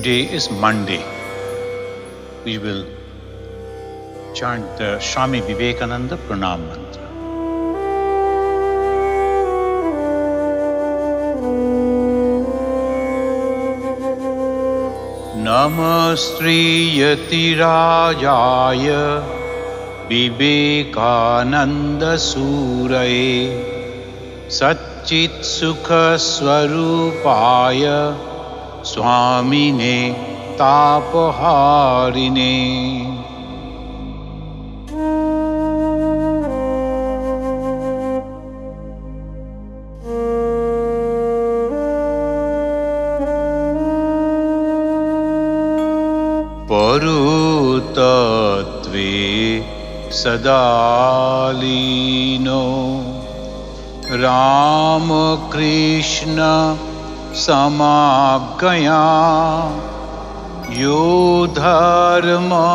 Today is Monday. We will chant the Swami Vivekananda Pranam Mantra. Namastriyati Rajaya Vivekananda Suraye Satchit Sukha Swarupaya Swamine Tapaharine. Parutatve Sadalino Rama Krishna Samagaya Yodharma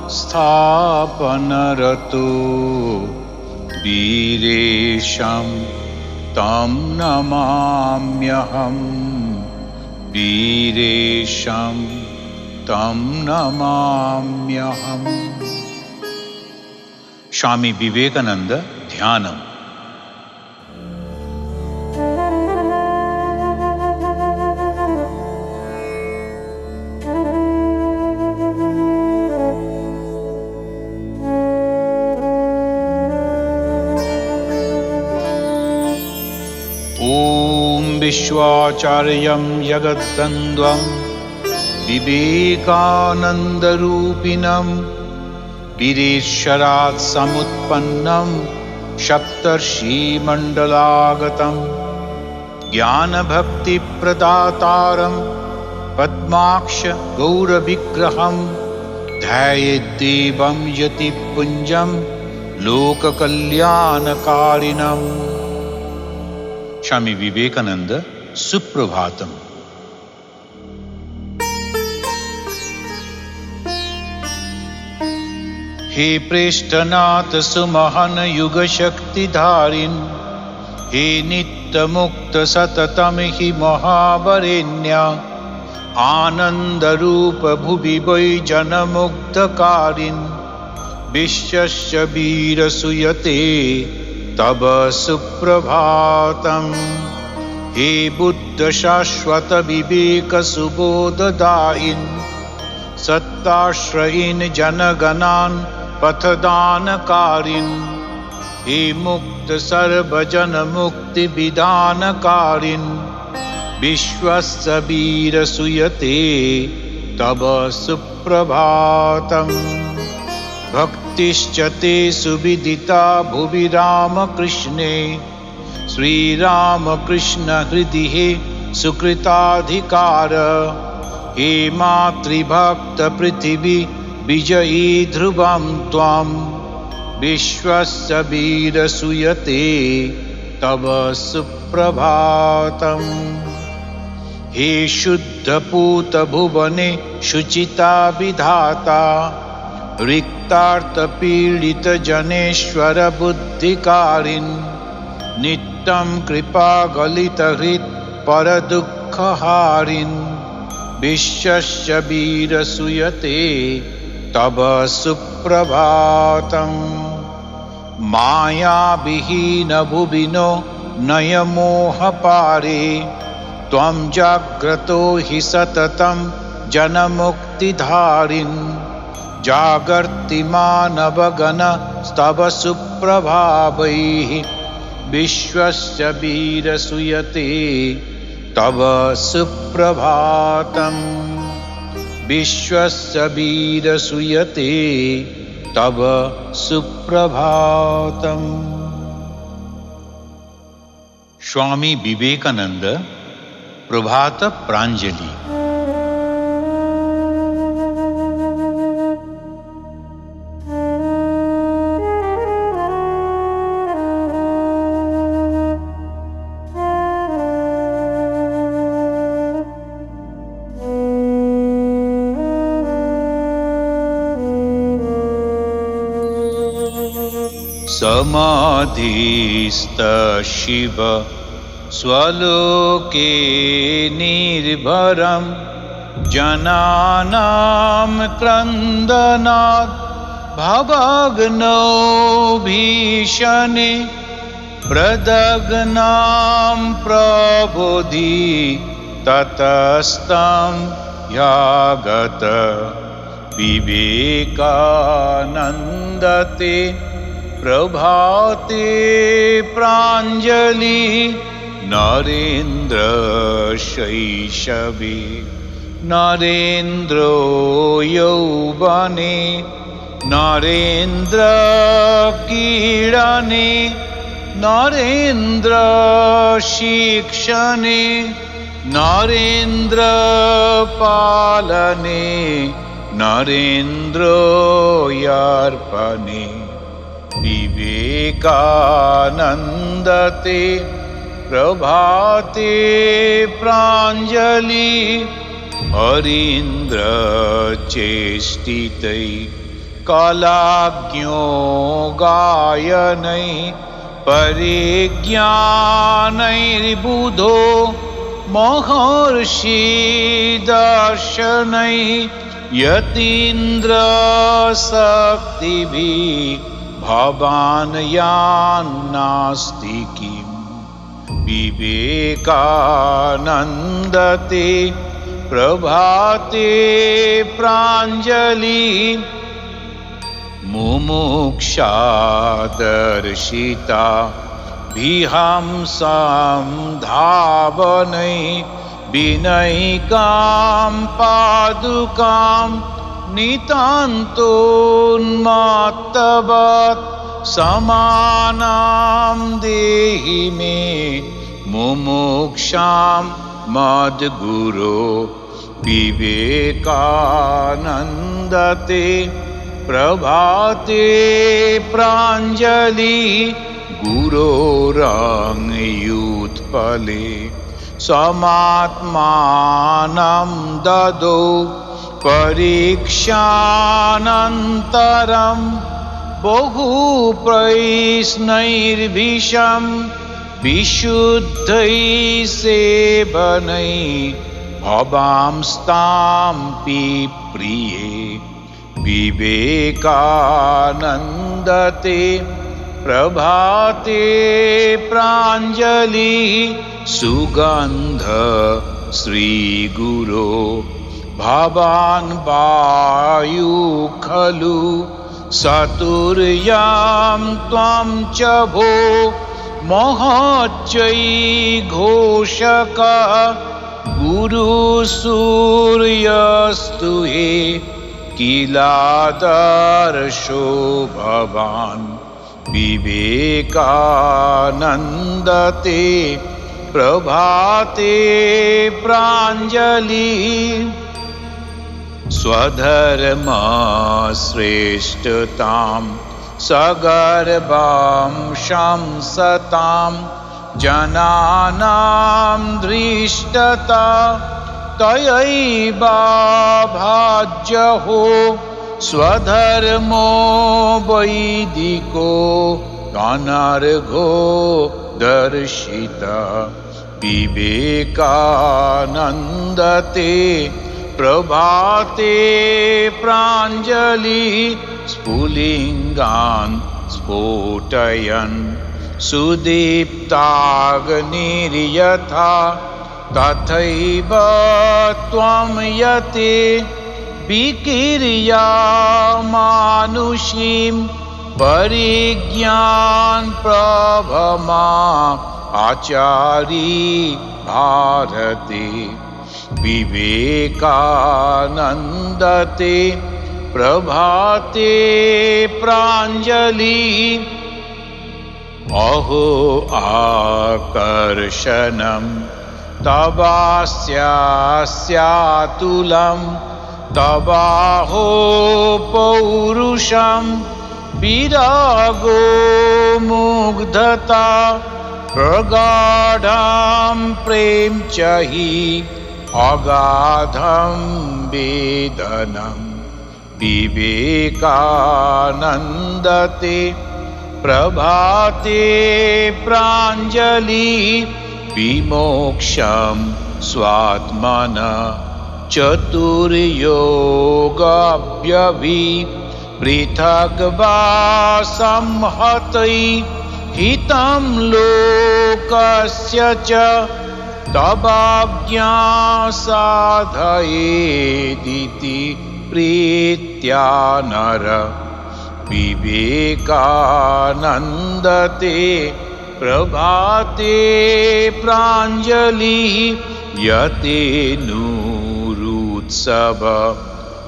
Sthapanarato Viresham Tam Namamyaham Viresham Tam Namamyaham. Swami Vivekananda Dhyanam. Om Vishwacharyam Jagatandvam Vivekananda Rupinam Vireshwarat Samutpannam Shaptarshi Mandalagatam Jnana Bhakti Pradataram Padmaksha Gaura Vigraham Dhyayedevam Yati Punjam Loka Kalyana Swami Vivekananda Suprabhatam. हे प्रेष्ठनाथ सुमहान युग शक्ति धारिन हे नित्य मुक्त सततम हि महावरेण्य आनंद रूप भुवि वै जन मुग्धकारिन विश्वस्य वीर सुयते तब सुप्रभातम हे बुद्ध शाश्वत विवेक सुबोधदायिन सत्ताश्रयीन जनगणान पथदानकारिन हे मुक्त सर्वजन मुक्ति विधानकारिन विश्वस्य वीर सुयते तब सुप्रभातम भक्तिश्च ते सुविदिता भुवि राम कृष्णे श्रीराम कृष्ण हृदि हे सुकृताधिकार हे मातृभक्त पृथिवी विजयी ध्रुवं त्वां विश्वस्य वीर सुयते तव सुप्रभातम् हे शुद्ध पूत भुवने शुचिता विधाता रिक्तार्थ पीडित जनेश्वर बुद्धिकारिन नित्यं कृपा गलित हृत् पर दुःखहारिन विश्वस्य वीर सुयते तब सुप्रभातम् माया विहीन भुविनो नय मोह पारे त्वं जाग्रतो हि सततं जन मुक्तिधारिन् जागर्ति मानवगण स्तव सुप्रभावैः विश्वस्य वीर सुयते तव सुप्रभातम् विश्वस्य वीर सुयते तव सुप्रभातम्. स्वामी विवेकानंद प्रभात प्रांजलि. समाधिस्थ शिव स्वलोके निर्भरं जनानां क्रन्दनात् भवग्नो भीषणे प्रदग्नां प्रबोधि ततस्तं यागत विवेकानन्दते प्रभाते प्राञ्जलि नरेन्द्र शैशवे नरेन्द्रो यौवने नरेन्द्र क्रीडने नरेन्द्र शिक्षणे नरेन्द्र पालने नरेन्द्रोऽर्पणे विवेकानन्दते प्रभाते प्राञ्जलि हरीन्द्र चेष्टितै कलाज्ञो गायनै परिज्ञानैर्बुधो महर्षि दर्शनै यतीन्द्र शक्तिभिः भवान् यान्नास्ति किम् विवेकानन्दते प्रभाते प्राञ्जलि मुमुक्षादर्शिता विहंसां धावनै विनयिकां पादुकां नितान्तोन्मत्तवत् समानां देहि मे मुमुक्षां मद्गुरो विवेकानन्दते प्रभाते प्राञ्जलि गुरोरङ्युत्पले समात्मानं ददो परीक्षानन्तरं बहुप्रश्नैर्भीषं विशुद्धैः सेवनैः भवांस्तां प्रिये विवेकानन्दते प्रभाते प्राञ्जलि सुगन्ध श्रीगुरो भवान् वायु खलु सतुर्यां त्वं च भो महच्चै घोषक गुरुसूर्यस्तु हे किलादर्शो भवान् विवेकानन्दते प्रभाते प्राञ्जलि स्वधर्मश्रेष्ठतां सगर्भां शंसतां जनानां धृष्टता तयैव भाज्यो स्वधर्मो वैदिको अनर्घो दर्शिता विवेकानन्दते प्रभाते प्राञ्जलि स्फुलिङ्गान् स्फोटयन् सुदीप्ताग्निर्यथा तथैव त्वं यते विकीर्यामानुषीं परिज्ञान प्रभमा आचारी भारते विवेकानन्दते प्रभाते प्राञ्जलि अहो आकर्षणं तवास्यास्यातुलं तवाहो पौरुषं विरागो मुग्धता प्रगाढं प्रेम च हि अगाधं वेदनं विवेकानन्दते प्रभाते प्राञ्जलि विमोक्षं स्वात्मन चतुर्योगाभ्यभिपृथग्वा संहतै हितं लोकस्य च तवाज्ञा साधयेदिति प्रीत्या नर विवेकानन्दते प्रभाते प्राञ्जलिः यतेनुरुत्सव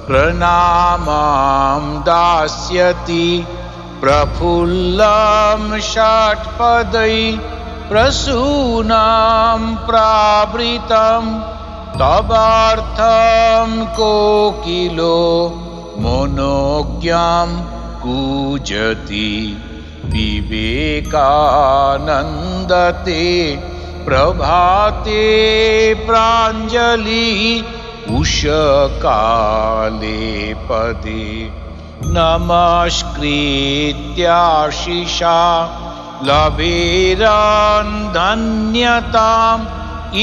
प्रणामां दास्यति प्रफुल्लं षट्पदै प्रसूनां प्रावृतं तवार्थं कोकिलो मनोज्ञां कूजति विवेकानन्दते प्रभाते प्राञ्जलिः उषकाले पदे नमस्कृत्याशिषा लभेरन्धन्यताम्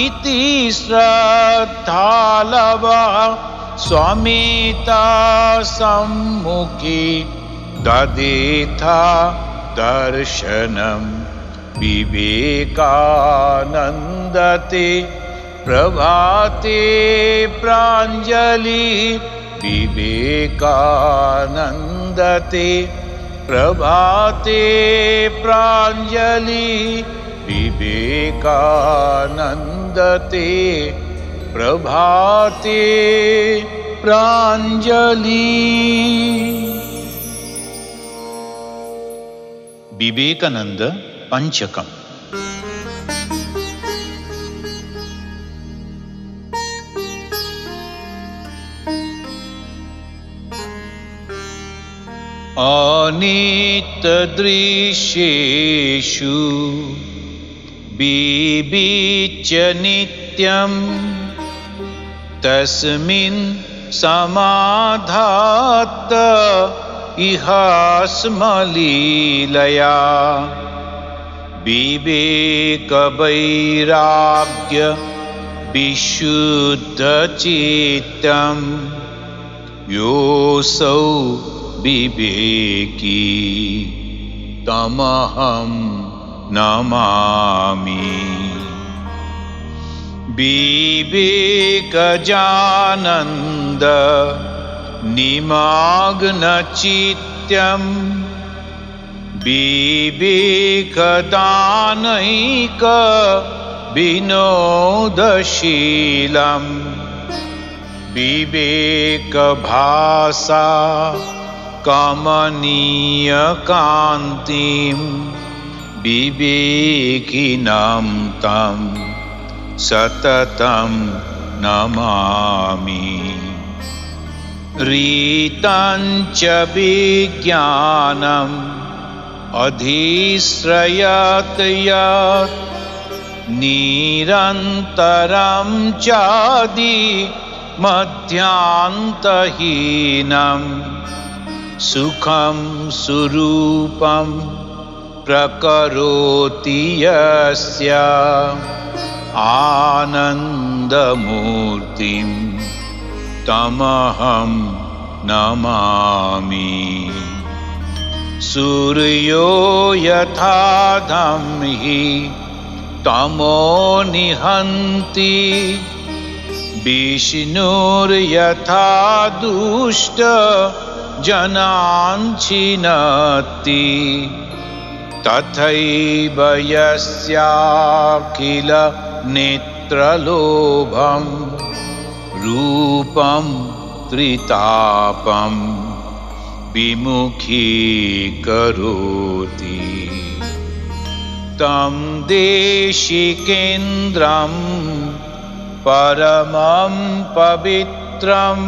इति श्रद्धालवः स्वमेता सम्मुखे ददेथा दर्शनं विवेकानन्दते प्रभाते प्राञ्जलिः विवेकानन्दते प्रभाते प्राञ्जलिः विवेकानन्दते प्रभाते प्राञ्जलिः। विवेकानंद पंचकम। अनित्यदृश्येषु विविच्य नित्यं तस्मिन् समाधात इह स्मलीलया विवेकवैराग्य विशुद्धचित्तं योऽसौ विवेकी तमहं नमामि। विवेकजानन्द निमग्नचित्तं विवेकदानैक विनोदशीलं विवेकभासा कमनीयकान्तिं विवेकिनं तं सततं नमामि। रीतं च विज्ञानम् अधिश्रयत यत् निरन्तरं चादि मध्यान्तहीनं सुखं सुरूपं प्रकरोति यस्य आनन्दमूर्तिं तमहं नमामि। सूर्यो यथा धम्हि तमो निहन्ति विष्णुर्यथा दुष्ट जनान् छिनत्ति तथैव यस्याखिल नेत्रलोभं रूपं त्रितापं विमुखीकरोति तं देशिकेन्द्रं परमं पवित्रं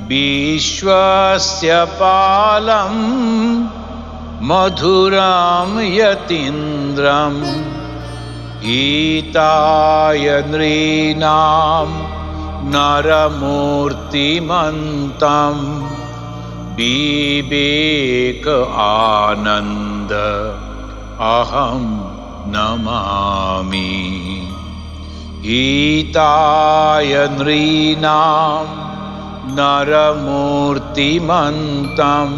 विश्वस्य पालं मधुरं यतीन्द्रं हिताय नृणां नरमूर्तिमन्तं विवेक आनन्द अहं नमामि। हिताय नृणां नरमूर्तिमन्तं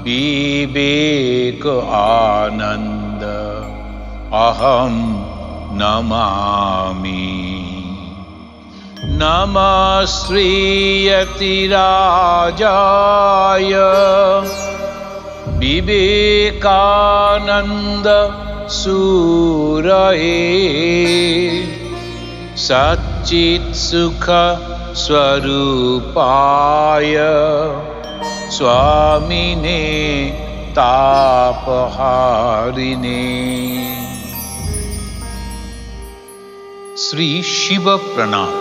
विवेक आनन्द अहं नमामि। नमः श्रीयतिराजाय विवेकानन्द सूरये सच्चित्सुख स्वरूपाय स्वामिने तापहारिणे। श्री शिव प्रणाम।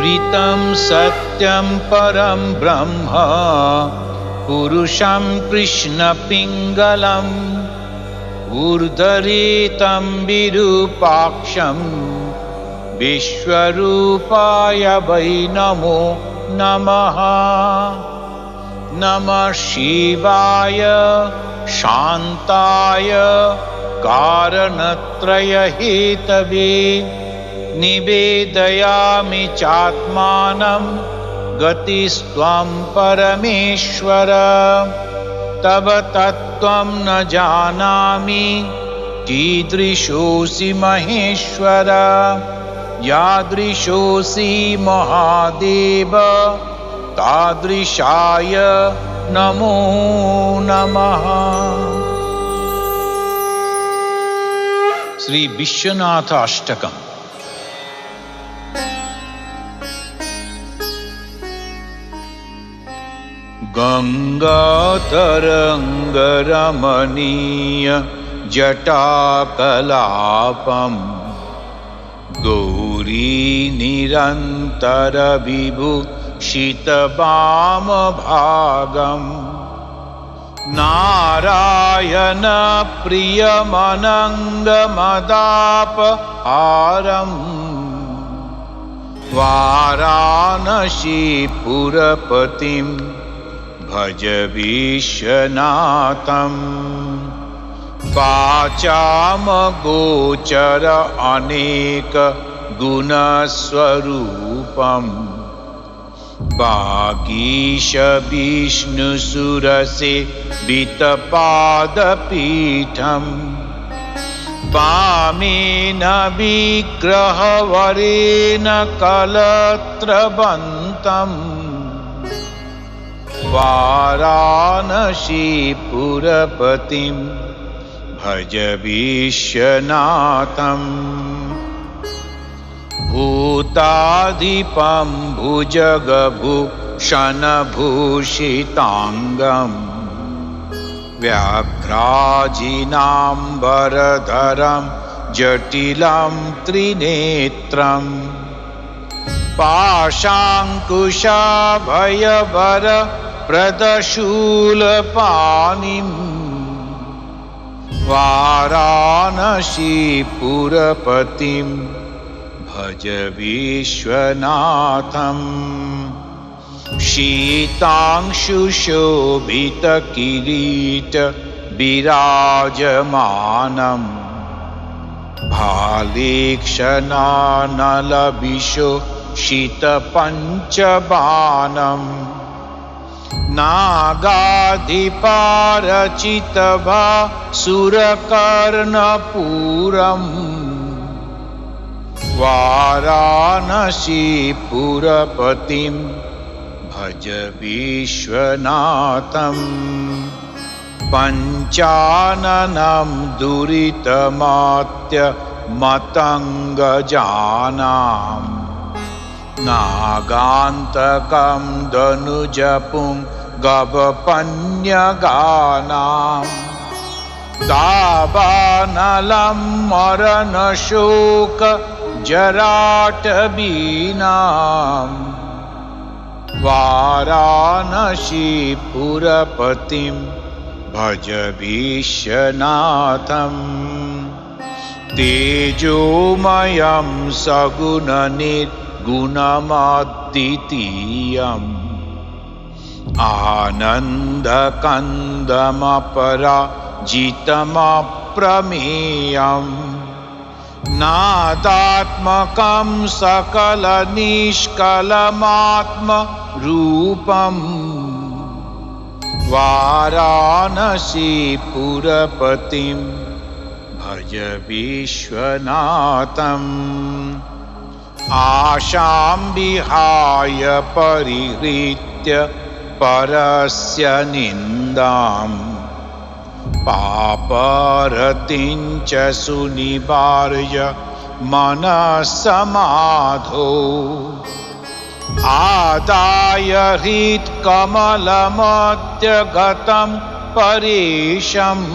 ऋतं सत्यं परं ब्रह्म पुरुषं कृष्णपिङ्गलम् ऊर्ध्वरेतं विरूपाक्षं विश्वरूपाय वै नमो नमः। नमः शिवाय शान्ताय कारणत्रयहेतवे निवेदयामि चात्मानं गतिस्त्वं परमेश्वर। तव तत्त्वं न जानामि कीदृशोऽसि महेश्वर। यादृशोऽसि महादेव तादृशाय नमो नमः। श्री विश्वनाथ अष्टकम्। गंगातरंगरमणीय जटाकलापम् गौरी निरन्तर विभूषितवामभागम् नारायण प्रियमनङ्गमदापहारम् वाराणसीपुरपतिं भज विश्वनाथम्। वाचामगोचर अनेक गुणस्वरूपम् वागीश विष्णुसुरसेवितपादपीठम् वामेन विग्रहवरेण कलत्रबन्तम् वाराणसीपुरपतिं भज विश्वनाथम्। भूताधिपं भुजगभूषणभूषिताङ्गम् व्याघ्राजिनाम्बरधरं जटिलं त्रिनेत्रम् पाशाङ्कुशाभयवरप्रदशूलपाणिम् वाराणसीपुरपतिं भज विश्वनाथम्। शीतांशुशोभितकिरीट विराजमानम् भालेक्षणानलविशोषितपञ्चबाणम् नागाधिपारचितभासुरकर्णपूरम् वाराणसीपुरपतिं भज विश्वनाथम्। पञ्चाननं दुरितमात्य मतङ्गजानाम् नागान्तकं धनुजपुं गवपन्यगानाम् दावानलं मरणशोक जराटवीनाम् वाराणसीपुरपतिं भज विश्वनाथम्। तेजोमयं सगुणनिर्गुणमद्वितीयम् आनन्दकन्दमपराजितमप्रमेयम् नादात्मकं सकलनिष्कलमात्म रूपम् वाराणसीपुरपतिं भज विश्वनाथम् आशां विहाय परिहृत्य परस्य निन्दां पापरतिं च सुनिवार्य मनस्समाधौ आदाय हृत्कमलमध्यगतं परेशम्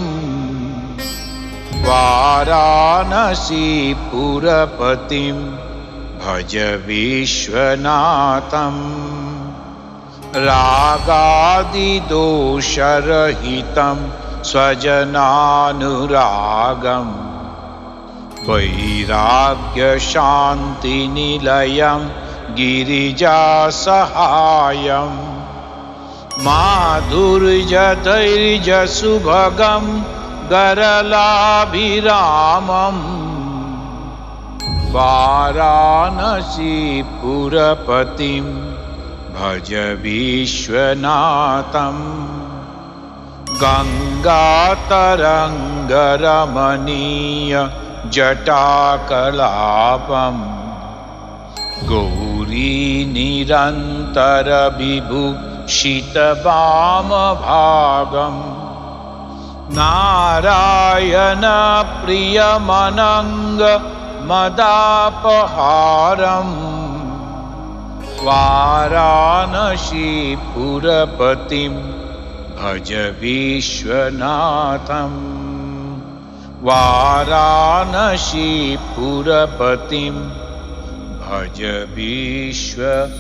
वाराणसीपुरपतिं भज विश्वनाथम् रागादिदोषरहितं स्वजनानुरागं वैराग्यशान्तिनिलयं गिरिजासहायं माधुर्यधैर्यसुभगं गरलाभिरामम् वाराणसीपुरपतिं भज विश्वनाथम् गङ्गातरङ्गरमणीय जटाकलापं गौरीनिरन्तरविभूषितवामभागं नारायणप्रियमनङ्गमदापहारम् वाराणसीपुरपतिं भज विश्वनाथम् वाराणसीपुरपतिं भज विश्वनाथम्।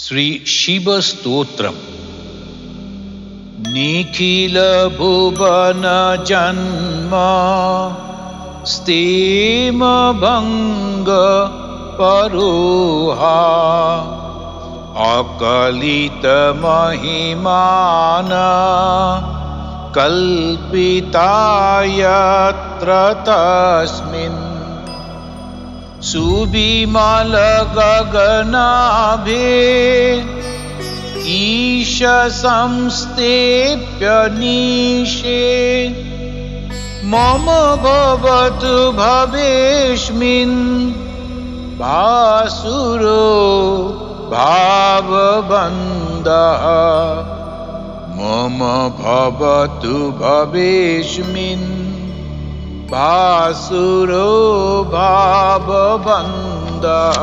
श्री शिव स्तोत्रम्। निखिल भुवन जन्म स्तेम भंग परोहा अकलित महिमान कल्पितायत्र तस्मिन् सुविमल गगनाभे ईश संस्थेप्य नीशे मम भवतु भवेस्मिन् भासुरो भावबन्धः मम भवतु भवेस्मिन् भासुरो भावबन्धः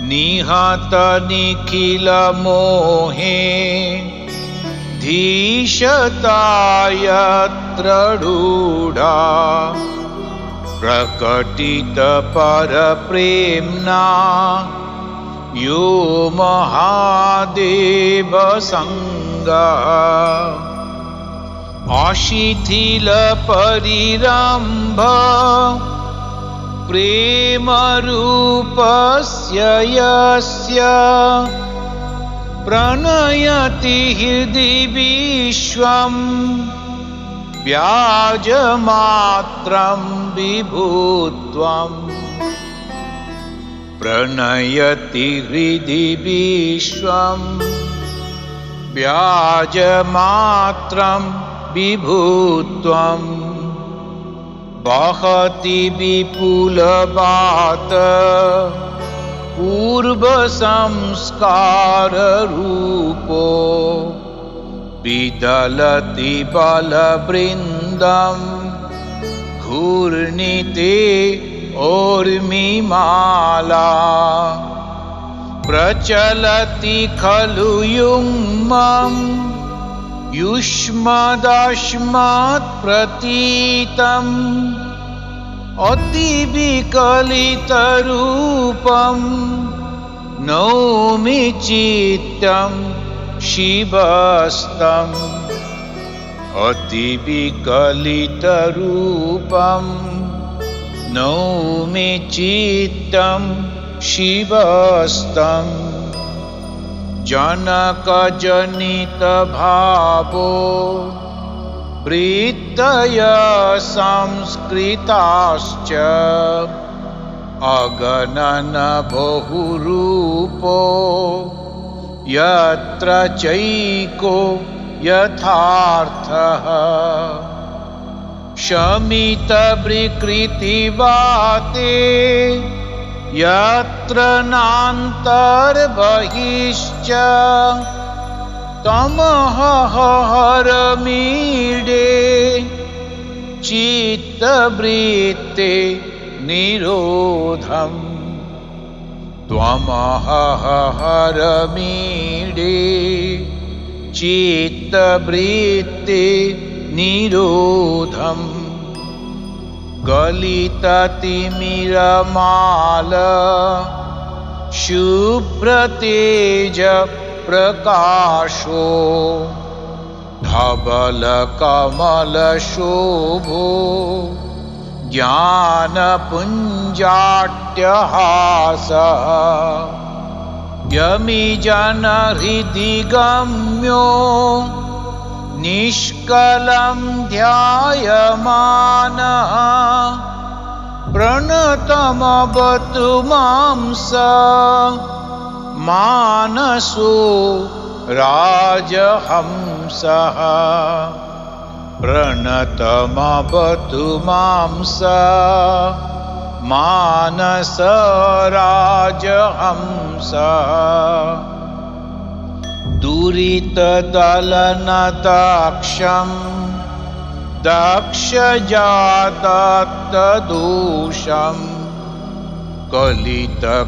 निहत निखिल मोहे धीशतायत्र रूढा प्रकटित परप्रेम्णा यो महादेव संगः अशिथिल परिरम्भ प्रेम रूपस्य यस्य प्रणयति हृदि विश्वं व्याजमात्रं विभुत्वम् प्रणयति हृदि विश्वं व्याजमात्रं विभुत्वम् वहति विपुलवात पूर्वसंस्काररूपो विदलति बलवृन्दं घूर्णिते ऊर्मिमाला प्रचलति खलु युग्मं युष्मदस्मात् प्रतीतम् अतिविकलितरूपं नौमि चित्तं शिवस्तम् अतिविकलितरूपं नौमि चित्तं शिवस्तम् जनकजनित भावो प्रीतय संस्कृताश्च अगणन बहुरूपो यत्र चैको यथार्थः शमित विकृतिवाते यत्र नान्तर्बहिश्च तमः हरमीडे चित्तवृत्ते निरोधम् त्वमः हरमीडे चित्तवृत्ते निरोधम् गलिततिमिरमाल शुभ्रतेज प्रकाशो धवलकमलशोभो ज्ञानपुञ्जाट्यहासः यमिजनहृदि गम्यो निष्कलं ध्यायमानः प्रणतमवतु मां स मानसो राजहंसः प्रणतमवतु मां स मानस राजहंसः दुरितदलनदक्षं दक्षजातदोषं कलितकलिकलङ्कं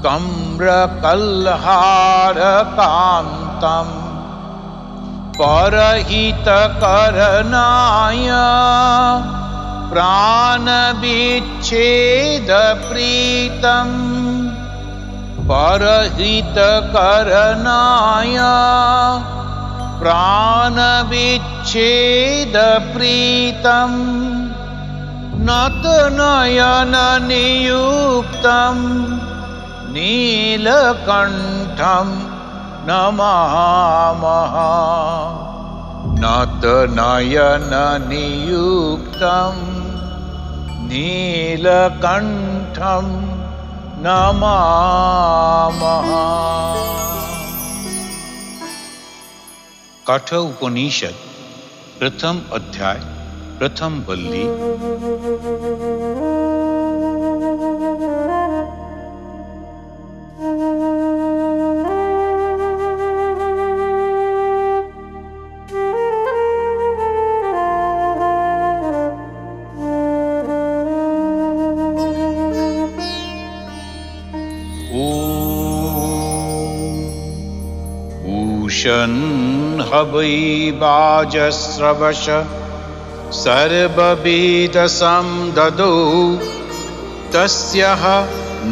कम्रकल्हारकान्तं परहितकरणाय प्राणविच्छेदप्रीतम् परहितकरणाय प्राणविच्छेदप्रीतं नतनयननियुक्तं नीलकण्ठं नमामः नतनयननियुक्तं नीलकण्ठं नमामः। कठ उपनिषद प्रथम अध्याय प्रथम वल्ली। हवै वाजस्रवश सर्ववेदसं ददौ तस्यः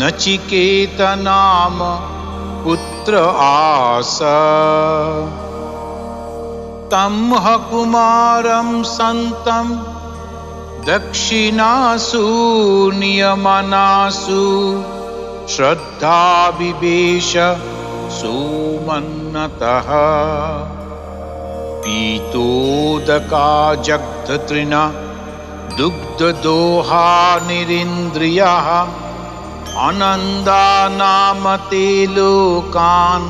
नचिकेतनाम पुत्र आस तं कुमारं सन्तं दक्षिणासु नियमनासु श्रद्धा विवेश सोमन्नतः पीतोदका जग्धतृणा दुग्धदोहा निरिन्द्रियः आनन्दानामते लोकान्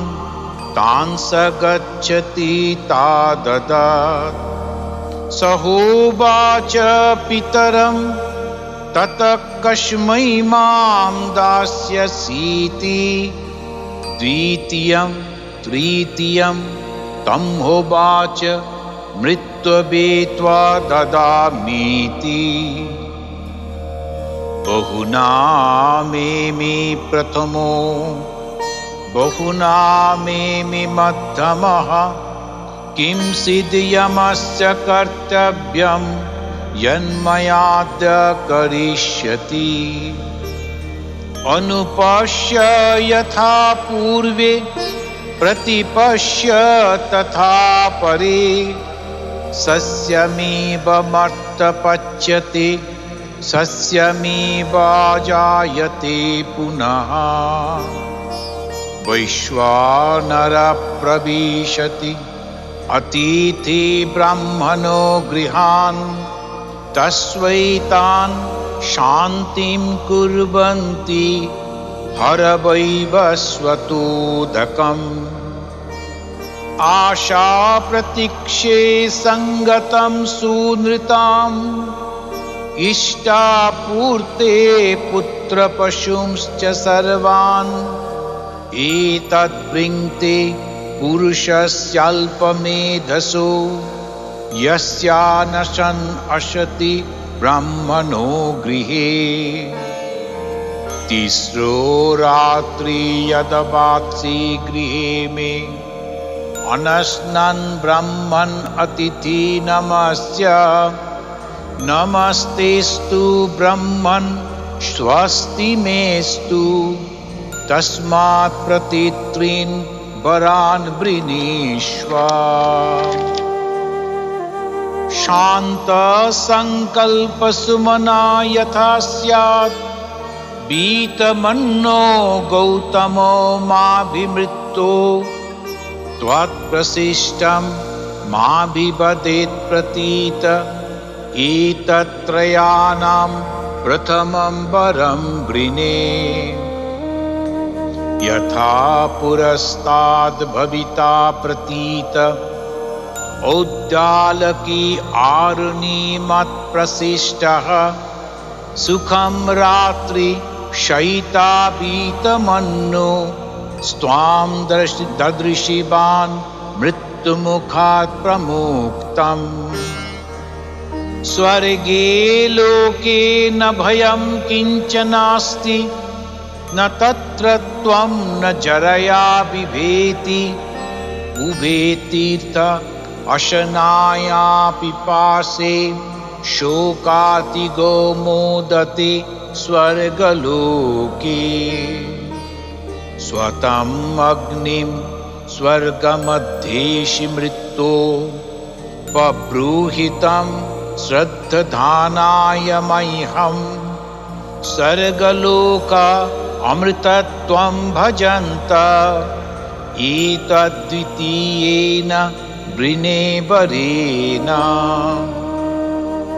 तान् स गच्छति ताददात् सहोवाच पितरं ततः कस्मै मां दास्यसीति द्वितीयं तृतीयं तं होवाच मृत्युवेत्वा ददामीति बहुनामेमि प्रथमो बहुनामेमि मध्यमः किं सिद्ध्यमस्य कर्तव्यं यन्मयाद्य करिष्यति अनुपश्य यथा पूर्वे प्रतिपश्य तथा परे सस्यमेव मर्तपच्यते सस्यमेवाजायते पुनः वैश्वानरः प्रविशति अतिथि ब्रह्मणो गृहान् तस्वैतान् शान्तिं कुर्वन्ति हरवैवस्वतोदकम् आशा प्रतीक्षे संगतं सुनृताम् इष्टापूर्ते पुत्रपशुंश्च सर्वान् एतद्वृङ्क्ते पुरुषस्याल्पमेधसो यस्यानशन् अशति ब्रह्मणो गृहे तिस्रो रात्रि यदवाप्सि गृहे मे अनश्नन् ब्रह्मन् अतिथि नमस्य नमस्तेस्तु ब्रह्मन् स्वस्ति मेस्तु तस्मात् प्रतित्रीन् वरान् वृणीष्व शान्त संकल्प सुमना यथा स्यात् बीतमन्नो गौतमो माभिमृतो त्वत्प्रशिष्टं माभिवदेत् प्रतीत एतत्त्रयाणां प्रथमं वरं वृणे यथा पुरस्ताद् भविता प्रतीत औद्दालकी आरुणिमत्प्रशिष्टः सुखं रात्रि शयिता बीतमन्नो स्वां ददृशिवान् मृत्युमुखात् प्रमुक्तम् स्वर्गे लोके न भयं किञ्चनास्ति न तत्र त्वं न जरया बिभेति उभे तीर्थ अशनाया पिपासे शोकातिगो मोदते स्वर्गलोके स्वतम् अग्निं स्वर्गमध्येषि मृत्यो बभ्रूहितं श्रद्धधानाय मह्यं स्वर्गलोक अमृतत्वं भजन्त एतद्द्वितीयेन वृणे वरेण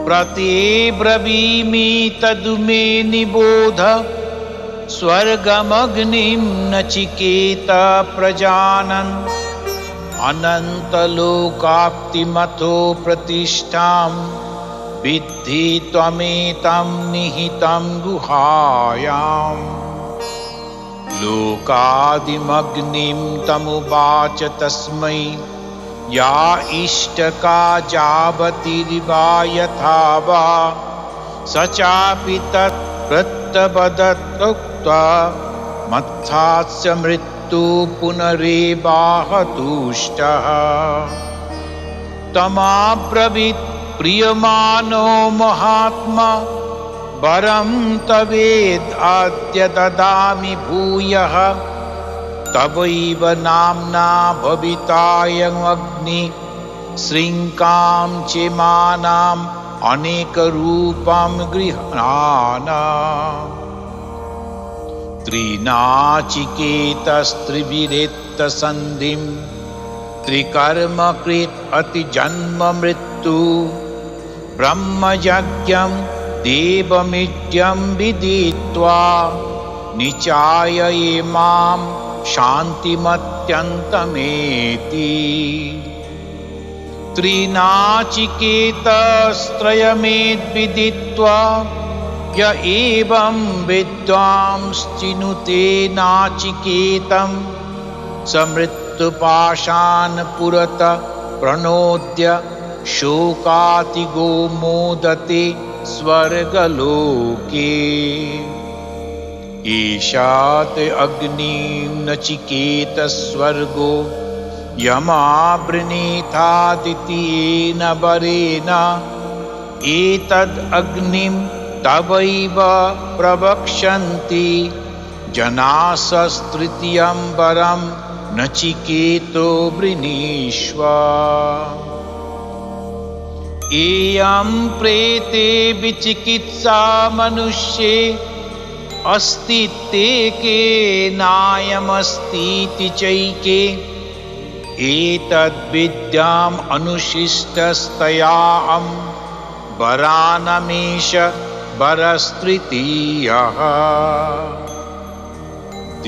प्रतिब्रवीमि तदु मे निबोध स्वर्गमग्निं नचिकेत प्रजानन् अनन्तलोकाप्तिमथो प्रतिष्ठां विद्धि त्वमेतं निहितं गुहायाम् लोकादिमग्निं तमुवाच तस्मै या इष्टका जावतीर्वा यथा वा स चापि तत् प्रत्यवदत्युक्त्वा मत्थास्य मृत्यु पुनरेवाहतुष्टः तमाब्रवीत् प्रियमानो महात्मा वरं तवेद् ददामि भूयः तवैव नाम्ना भवितायमग्नि शृङ्कां चेमानाम् अनेकरूपं गृह्णाना त्रिनाचिकेतस्त्रिभिरेत्तसन्धिं त्रिकर्मकृत् अतिजन्म मृत्यु ब्रह्मयज्ञं देवमित्यं विदित्वा निचाय इमां शान्तिमत्यन्तमेति त्रिनाचिकेतस्त्रयमेद्विदित्वा य एवं विद्वांश्चिनुते नाचिकेतं स मृत्युपाशान् पुरतः प्रणोद्य शोकातिगो मोदते स्वर्गलोके ईशात् अग्निं नचिकेतस्वर्गो यमावृणीतादित्येन वरेण एतद् अग्निं तवैव प्रवक्ष्यन्ति जनासस्तृतीयं वरं नचिकेतो वृणीष्व एयं प्रेते विचिकित्सा मनुष्ये अस्ति ते के नायमस्तीति चैके एतद्विद्याम् अनुशिष्टस्तयाहं वरानमीश वरस्तृतीयः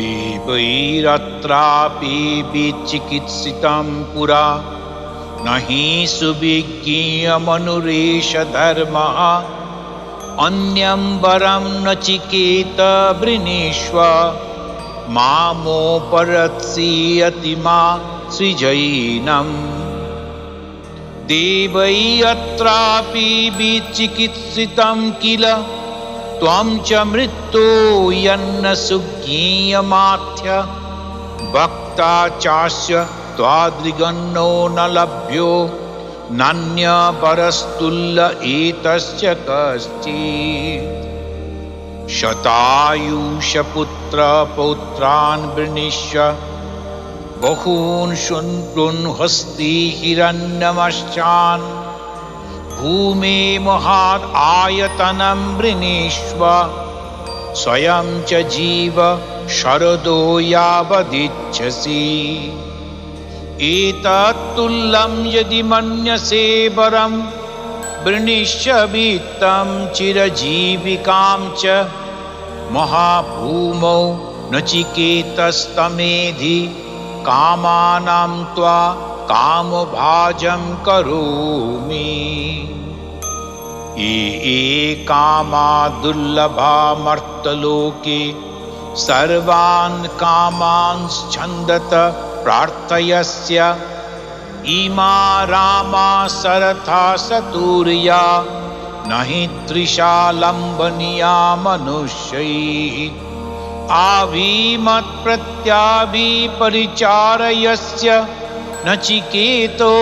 देवैरत्रापि विचिकित्सितं पुरा न हि सुविज्ञेयमनुरेष धर्मः अन्यं वरं नचिकेत वृणीष्व मामोपरत्सीयति मा सृजैनम् देवैरत्रापि विचिकित्सितं किल त्वं च मृत्यो यन्न सुज्ञेयमाथ्य वक्ता चास्य त्वादृगन्नो न लभ्यो नान्यवरस्तुल्य एतस्य कश्चित् शतायुषपुत्र पौत्रान् वृणीष्य बहून् शृण्वन्हस्ति हिरण्यमश्चान् भूमे महात् आयतनं वृणीष्व स्वयं च जीव शरदो यावदिच्छसि एतत्तुल्यं यदि मन्यसे वरं वृणीष्य वित्तं चिरजीविकां च महाभूमौ नचिकेतस्तमेधि कामानां त्वा कामभाजं करोमि ये कामा दुर्लभा मर्त्यलोके सर्वान् कामांश्छन्दत प्रार्थयस्य इमा रामा सरथा सतूर्या न हि तृषा लम्बनीया मनुष्यैः आवीमत्प्रत्याभिपरिचारयस्य नचिकेतो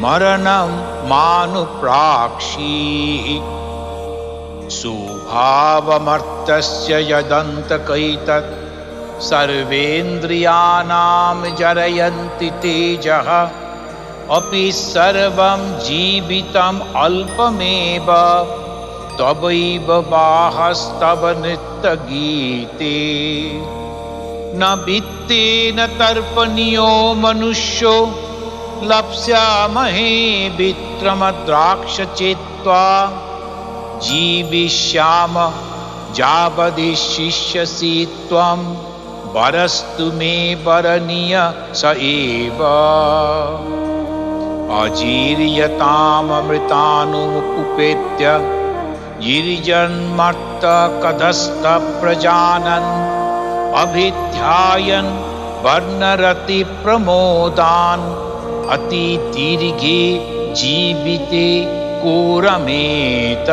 मरणं मानुप्राक्षीः स्वभावमर्त्यस्य यदन्तकैतत् सर्वेन्द्रियाणां जरयन्ति तेजः अपि सर्वं जीवितम् अल्पमेव तवैव बाहस्तव नृत्यगीते न वित्तेन तर्पणीयो मनुष्यो लप्स्यामहे वित्रमद्राक्षचेत्त्वा जीविष्याम यावदिशिष्यसि त्वं वरस्तु मे वरणीय स एव अजीर्यताममृतानुमुपेत्य गिरिजन्मर्तकधस्तप्रजानन् अभिध्यायन् वर्णरति प्रमोदान् अतिदीर्घे जीविते को रमेत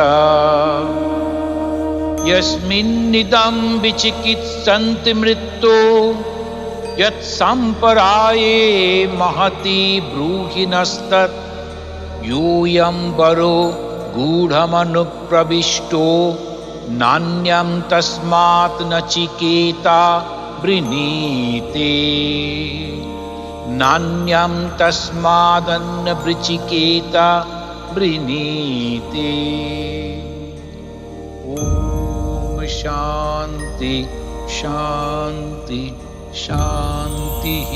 यस्मिन्निदं विचिकित्सन्ति मृत्यो यत्सम्पराये महति ब्रूहिणस्तत् यूयं वरो गूढमनुप्रविष्टो नान्यं तस्मात् नचिकेता वृणीते नान्यं तस्मादन्नवृचिकेता वृणीते। ॐ शान्ति शान्ति शान्तिः।